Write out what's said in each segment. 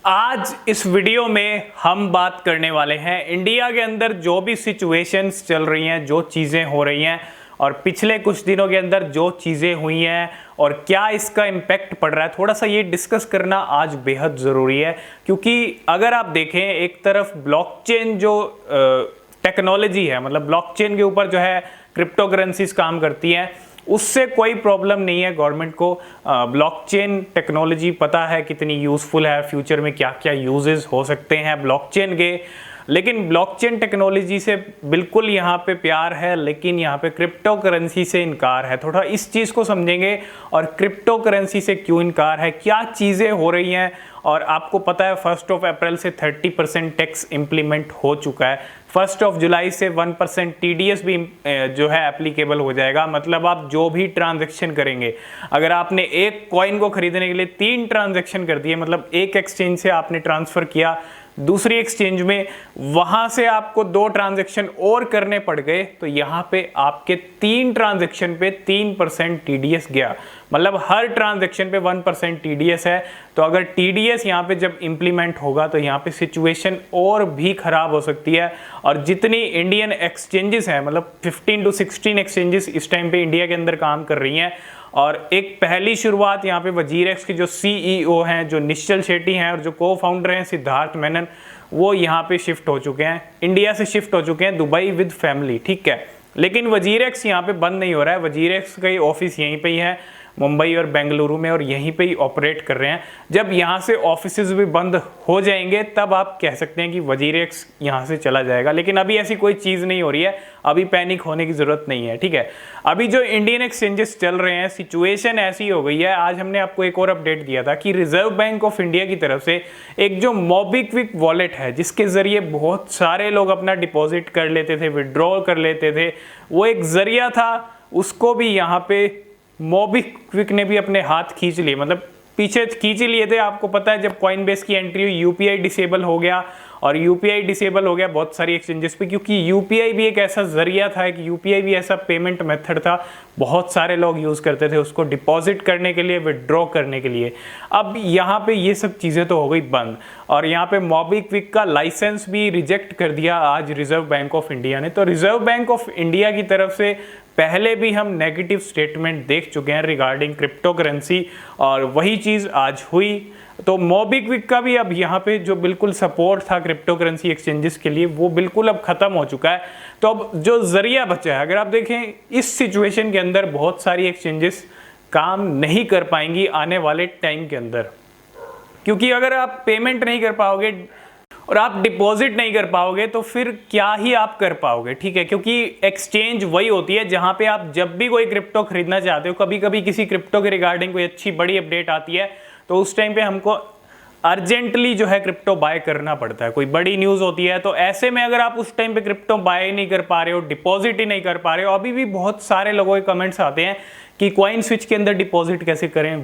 आज इस वीडियो में हम बात करने वाले हैं इंडिया के अंदर जो भी सिचुएशंस चल रही हैं, जो चीज़ें हो रही हैं और पिछले कुछ दिनों के अंदर जो चीज़ें हुई हैं और क्या इसका इम्पैक्ट पड़ रहा है, थोड़ा सा ये डिस्कस करना आज बेहद ज़रूरी है। क्योंकि अगर आप देखें, एक तरफ ब्लॉकचेन जो टेक्नोलॉजी है, मतलब ब्लॉकचेन के ऊपर जो है क्रिप्टो करेंसीज काम करती हैं, उससे कोई प्रॉब्लम नहीं है गवर्नमेंट को। ब्लॉकचेन टेक्नोलॉजी पता है कितनी यूज़फुल है, फ्यूचर में क्या क्या यूजेस हो सकते हैं ब्लॉकचेन के। लेकिन ब्लॉकचेन टेक्नोलॉजी से बिल्कुल यहाँ पे प्यार है, लेकिन यहाँ पे क्रिप्टो करेंसी से इनकार है। थोड़ा इस चीज़ को समझेंगे और क्रिप्टो करेंसी से क्यों इनकार है, क्या चीज़ें हो रही हैं। और आपको पता है 1 अप्रैल से 30% टैक्स इम्प्लीमेंट हो चुका है। 1 जुलाई से 1% TDS भी जो है एप्लीकेबल हो जाएगा। मतलब आप जो भी ट्रांजैक्शन करेंगे, अगर आपने एक कॉइन को खरीदने के लिए 3 ट्रांजैक्शन कर दिए, मतलब एक एक्सचेंज से आपने ट्रांसफ़र किया दूसरी एक्सचेंज में, वहां से आपको 2 ट्रांजैक्शन और करने पड़ गए, तो यहां पे आपके 3 ट्रांजैक्शन पे 3% TDS गया। मतलब हर ट्रांजैक्शन पे 1% TDS है। तो अगर TDS यहाँ पे जब इम्प्लीमेंट होगा तो यहाँ पे सिचुएशन और भी ख़राब हो सकती है। और जितनी इंडियन एक्सचेंजेस हैं, मतलब 15 to 16 एक्सचेंजेस इस टाइम पे इंडिया के अंदर काम कर रही हैं। और एक पहली शुरुआत यहाँ पे वजीरेक्स के जो CEO हैं, जो निश्चल शेट्टी हैं, और जो को-फाउंडर हैं सिद्धार्थ मेनन, वो यहाँ पे शिफ्ट हो चुके हैं, इंडिया से शिफ्ट हो चुके हैं दुबई विद फैमिली, ठीक है। लेकिन वजीरेक्स यहाँ पे बंद नहीं हो रहा है। वजीरेक्स का ऑफिस यहीं पे ही है, मुंबई और बेंगलुरु में, और यहीं पे ही ऑपरेट कर रहे हैं। जब यहाँ से ऑफिसेज भी बंद हो जाएंगे तब आप कह सकते हैं कि वजीरेक्स यहाँ से चला जाएगा। लेकिन अभी ऐसी कोई चीज़ नहीं हो रही है, अभी पैनिक होने की ज़रूरत नहीं है, ठीक है। अभी जो इंडियन एक्सचेंजेस चल रहे हैं, सिचुएशन ऐसी हो गई है। आज हमने आपको एक और अपडेट दिया था कि रिजर्व बैंक ऑफ इंडिया की तरफ से एक जो मोबीक्विक वॉलेट है, जिसके ज़रिए बहुत सारे लोग अपना डिपॉजिट कर लेते थे, विड्रॉ कर लेते थे, वो एक ज़रिया था, उसको भी यहाँ पे मोबीक्विक ने भी अपने हाथ खींच लिए, मतलब पीछे खींच लिए थे। आपको पता है जब कॉइनबेस की एंट्री हुई, UPI डिसेबल हो गया, और UPI डिसेबल हो गया बहुत सारी एक्सचेंजेस पे, क्योंकि UPI भी एक ऐसा जरिया था, एक UPI भी ऐसा पेमेंट मेथड था, बहुत सारे लोग यूज़ करते थे उसको डिपॉजिट करने के लिए, विड्रॉ करने के लिए। अब यहाँ पे ये सब चीज़ें तो हो गई बंद, और यहाँ पे मोबीक्विक का लाइसेंस भी रिजेक्ट कर दिया आज रिजर्व बैंक ऑफ इंडिया ने। तो रिजर्व बैंक ऑफ इंडिया की तरफ से पहले भी हम नेगेटिव स्टेटमेंट देख चुके हैं रिगार्डिंग क्रिप्टो करेंसी, और वही चीज़ आज हुई। तो मोबीक्विक का भी अब यहाँ पे जो बिल्कुल सपोर्ट था क्रिप्टो करेंसी एक्सचेंजेस के लिए, वो बिल्कुल अब ख़त्म हो चुका है। तो अब जो ज़रिया बचा है, अगर आप देखें इस सिचुएशन के अंदर बहुत सारी एक्सचेंजेस काम नहीं कर पाएंगी आने वाले टाइम के अंदर, क्योंकि अगर आप पेमेंट नहीं कर पाओगे और आप डिपॉजिट नहीं कर पाओगे तो फिर क्या ही आप कर पाओगे, ठीक है। क्योंकि एक्सचेंज वही होती है जहां पे आप जब भी कोई क्रिप्टो खरीदना चाहते हो, कभी कभी किसी क्रिप्टो के रिगार्डिंग कोई अच्छी बड़ी अपडेट आती है, तो उस टाइम पे हमको अर्जेंटली जो है क्रिप्टो बाय करना पड़ता है, कोई बड़ी न्यूज़ होती है। तो ऐसे में अगर आप उस टाइम पे क्रिप्टो बाय नहीं कर पा रहे हो, डिपॉजिट ही नहीं कर पा रहे हो, अभी भी बहुत सारे लोगों के कमेंट्स आते हैं कि कॉइन स्विच के अंदर डिपॉजिट कैसे करें,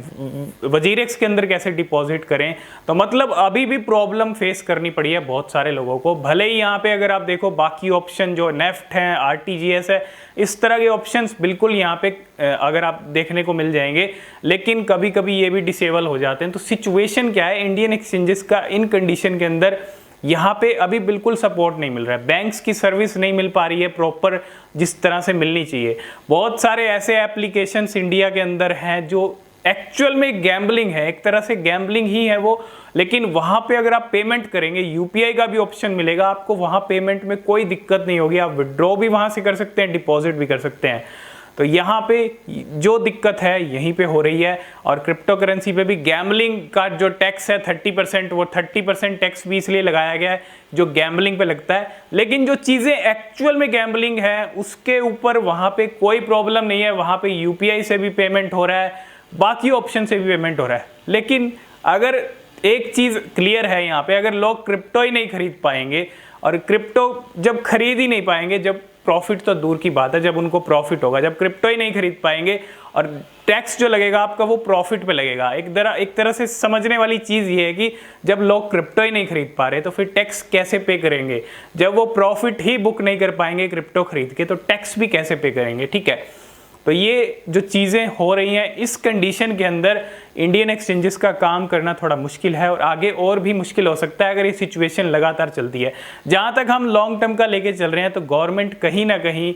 वजीरेक्स के अंदर कैसे डिपॉजिट करें। तो मतलब अभी भी प्रॉब्लम फेस करनी पड़ी है बहुत सारे लोगों को। भले ही यहाँ पे अगर आप देखो बाकी ऑप्शन जो नेफ्ट हैं, RTGS है, इस तरह के ऑप्शंस बिल्कुल यहाँ पे अगर आप देखने को मिल जाएंगे, लेकिन कभी कभी ये भी डिसेबल हो जाते हैं। तो सिचुएशन क्या है इंडियन एक्सचेंजेस का इन कंडीशन के अंदर, यहाँ पे अभी बिल्कुल सपोर्ट नहीं मिल रहा है, बैंक्स की सर्विस नहीं मिल पा रही है प्रॉपर जिस तरह से मिलनी चाहिए। बहुत सारे ऐसे एप्लीकेशंस इंडिया के अंदर हैं जो एक्चुअल में गैम्बलिंग है, एक तरह से गैम्बलिंग ही है वो। लेकिन वहाँ पे अगर आप पेमेंट करेंगे, UPI का भी ऑप्शन मिलेगा आपको, वहाँ पेमेंट में कोई दिक्कत नहीं होगी, आप विड्रॉ भी वहाँ से कर सकते हैं, डिपॉजिट भी कर सकते हैं। तो यहाँ पे जो दिक्कत है यहीं पे हो रही है। और क्रिप्टो करेंसी पे भी गैम्बलिंग का जो टैक्स है 30%, वो 30% टैक्स भी इसलिए लगाया गया है जो गैम्बलिंग पे लगता है। लेकिन जो चीज़ें एक्चुअल में गैम्बलिंग है उसके ऊपर वहाँ पे कोई प्रॉब्लम नहीं है, वहाँ पे UPI से भी पेमेंट हो रहा है, बाकी ऑप्शन से भी पेमेंट हो रहा है। लेकिन अगर एक चीज़ क्लियर है यहाँ पे, अगर लोग क्रिप्टो ही नहीं खरीद पाएंगे, और क्रिप्टो जब खरीद ही नहीं पाएंगे, जब प्रॉफिट तो दूर की बात है, जब उनको प्रॉफिट होगा, जब क्रिप्टो ही नहीं खरीद पाएंगे, और टैक्स जो लगेगा आपका वो प्रॉफिट पे लगेगा। एक तरह से समझने वाली चीज़ ये है कि जब लोग क्रिप्टो ही नहीं खरीद पा रहे तो फिर टैक्स कैसे पे करेंगे, जब वो प्रॉफिट ही बुक नहीं कर पाएंगे क्रिप्टो खरीद के, तो टैक्स भी कैसे पे करेंगे, ठीक है। तो ये जो चीज़ें हो रही हैं इस कंडीशन के अंदर इंडियन एक्सचेंजेस का काम करना थोड़ा मुश्किल है, और आगे और भी मुश्किल हो सकता है अगर ये सिचुएशन लगातार चलती है। जहाँ तक हम लॉन्ग टर्म का लेके चल रहे हैं तो गवर्नमेंट कहीं ना कहीं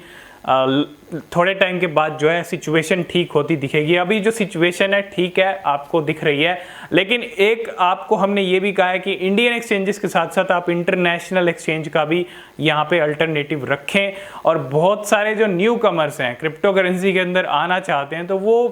थोड़े टाइम के बाद जो है सिचुएशन ठीक होती दिखेगी। अभी जो सिचुएशन है ठीक है, आपको दिख रही है, लेकिन एक आपको हमने ये भी कहा है कि इंडियन एक्सचेंजेस के साथ साथ आप इंटरनेशनल एक्सचेंज का भी यहाँ पे अल्टरनेटिव रखें। और बहुत सारे जो न्यू कमर्स हैं क्रिप्टो करेंसी के अंदर आना चाहते हैं, तो वो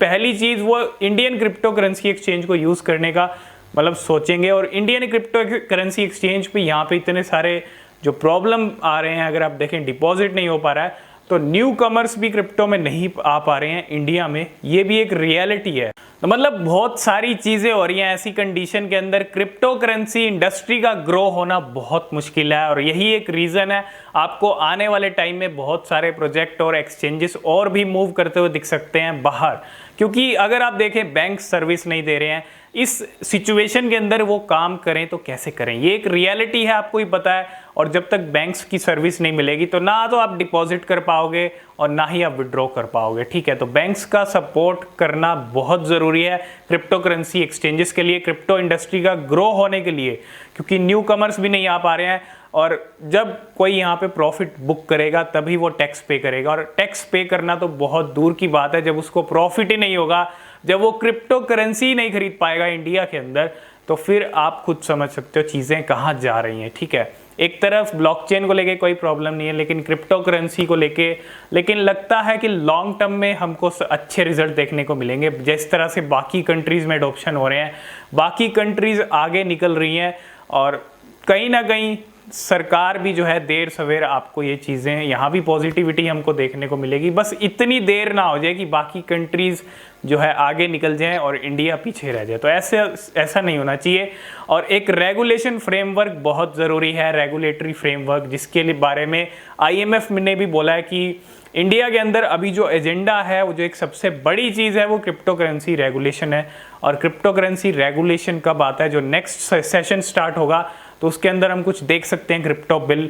पहली चीज़ वो इंडियन क्रिप्टो करेंसी एक्सचेंज को यूज़ करने का मतलब सोचेंगे। और इंडियन क्रिप्टो करेंसी एक्सचेंज पे यहाँ पे इतने सारे जो प्रॉब्लम आ रहे हैं, अगर आप देखें डिपॉजिट नहीं हो पा रहा है, तो न्यू कमर्स भी क्रिप्टो में नहीं आ पा रहे हैं इंडिया में, ये भी एक रियलिटी है। तो मतलब बहुत सारी चीज़ें हो रही हैं, ऐसी कंडीशन के अंदर क्रिप्टो करेंसी इंडस्ट्री का ग्रो होना बहुत मुश्किल है। और यही एक रीज़न है, आपको आने वाले टाइम में बहुत सारे प्रोजेक्ट और एक्सचेंजेस और भी मूव करते हुए दिख सकते हैं बाहर, क्योंकि अगर आप देखें बैंक सर्विस नहीं दे रहे हैं, इस सिचुएशन के अंदर वो काम करें तो कैसे करें, ये एक रियलिटी है, आपको ही पता है। और जब तक बैंक्स की सर्विस नहीं मिलेगी तो ना तो आप डिपॉजिट कर पाओगे और ना ही आप विड्रॉ कर पाओगे, ठीक है। तो बैंक्स का सपोर्ट करना बहुत ज़रूरी है क्रिप्टो करेंसी एक्सचेंजेस के लिए, क्रिप्टो इंडस्ट्री का ग्रो होने के लिए, क्योंकि न्यू कमर्स भी नहीं आ पा रहे हैं। और जब कोई यहाँ पे प्रॉफिट बुक करेगा तभी वो टैक्स पे करेगा, और टैक्स पे करना तो बहुत दूर की बात है जब उसको प्रॉफिट ही नहीं होगा, जब वो क्रिप्टो करेंसी नहीं खरीद पाएगा इंडिया के अंदर, तो फिर आप खुद समझ सकते हो चीज़ें कहाँ जा रही हैं, ठीक है। एक तरफ ब्लॉकचेन को लेके कोई प्रॉब्लम नहीं है, लेकिन क्रिप्टो करेंसी को लेके लेकिन लगता है कि लॉन्ग टर्म में हमको अच्छे रिजल्ट देखने को मिलेंगे। जिस तरह से बाकी कंट्रीज़ में एडॉप्शन हो रहे हैं, बाकी कंट्रीज़ आगे निकल रही हैं, और कहीं ना कहीं सरकार भी जो है देर सवेर आपको ये चीज़ें यहाँ भी पॉजिटिविटी हमको देखने को मिलेगी। बस इतनी देर ना हो जाए कि बाकी कंट्रीज़ जो है आगे निकल जाएं और इंडिया पीछे रह जाए, तो ऐसा नहीं होना चाहिए। और एक रेगुलेशन फ्रेमवर्क बहुत ज़रूरी है, रेगुलेटरी फ्रेमवर्क, जिसके बारे में IMF ने भी बोला है कि इंडिया के अंदर अभी जो एजेंडा है, वो जो एक सबसे बड़ी चीज़ है वो क्रिप्टो करेंसी रेगुलेशन है। और क्रिप्टो करेंसी रेगुलेशन कब आता है, जो नेक्स्ट सेशन स्टार्ट होगा तो उसके अंदर हम कुछ देख सकते हैं क्रिप्टो बिल।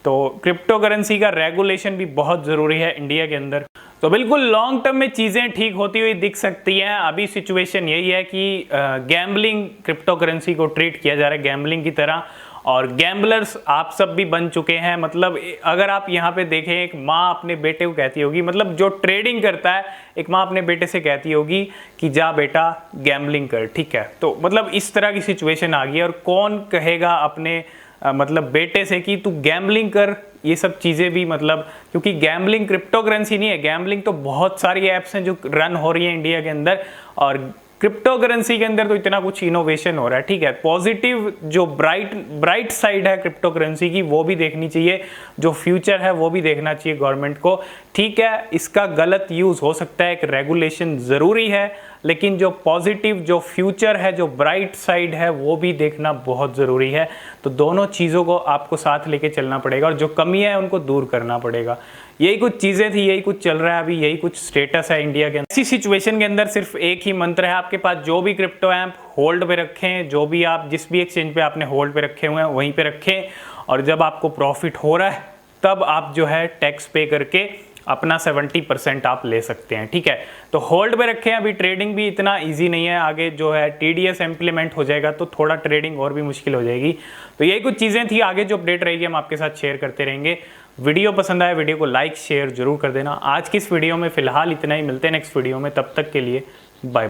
तो क्रिप्टो करेंसी का रेगुलेशन भी बहुत ज़रूरी है इंडिया के अंदर। तो बिल्कुल लॉन्ग टर्म में चीज़ें ठीक होती हुई दिख सकती हैं। अभी सिचुएशन यही है कि गैम्बलिंग क्रिप्टो करेंसी को ट्रीट किया जा रहा है गैम्बलिंग की तरह, और गैम्बलर्स आप सब भी बन चुके हैं। मतलब अगर आप यहाँ पे देखें, एक माँ अपने बेटे को कहती होगी, मतलब जो ट्रेडिंग करता है, एक माँ अपने बेटे से कहती होगी कि जा बेटा गैम्बलिंग कर, ठीक है। तो मतलब इस तरह की सिचुएशन आ गई है, और कौन कहेगा अपने मतलब बेटे से कि तू गैम्बलिंग कर, ये सब चीज़ें भी मतलब, क्योंकि गैम्बलिंग क्रिप्टो करेंसी नहीं है, गैम्बलिंग तो बहुत सारी ऐप्स हैं जो रन हो रही हैं इंडिया के अंदर, और क्रिप्टो करेंसी के अंदर तो इतना कुछ इनोवेशन हो रहा है, ठीक है। पॉजिटिव जो ब्राइट साइड है क्रिप्टो करेंसी की वो भी देखनी चाहिए, जो फ्यूचर है वो भी देखना चाहिए गवर्नमेंट को, ठीक है। इसका गलत यूज़ हो सकता है, एक रेगुलेशन ज़रूरी है, लेकिन जो पॉजिटिव जो फ्यूचर है, जो ब्राइट साइड है, वो भी देखना बहुत ज़रूरी है। तो दोनों चीज़ों को आपको साथ लेके चलना पड़ेगा, और जो कमी है उनको दूर करना पड़ेगा। यही कुछ चीज़ें थी, यही कुछ चल रहा है अभी, यही कुछ स्टेटस है इंडिया के अंदर। इसी सिचुएशन के अंदर सिर्फ एक ही मंत्र है आपके पास, जो भी क्रिप्टो ऐप होल्ड पे रखें, जो भी आप जिस भी एक्सचेंज पे आपने होल्ड पे रखे हुए हैं वहीं पे रखें, और जब आपको प्रॉफिट हो रहा है तब आप जो है टैक्स पे करके अपना 70% आप ले सकते हैं, ठीक है। तो होल्ड पे रखें, अभी ट्रेडिंग भी इतना इजी नहीं है, आगे जो है TDS इम्प्लीमेंट हो जाएगा तो थोड़ा ट्रेडिंग और भी मुश्किल हो जाएगी। तो यही कुछ चीज़ें थी, आगे जो अपडेट रहेगी हम आपके साथ शेयर करते रहेंगे। वीडियो पसंद आए वीडियो को लाइक शेयर जरूर कर देना। आज की इस वीडियो में फिलहाल इतना ही, मिलते हैं नेक्स्ट वीडियो में, तब तक के लिए बाय।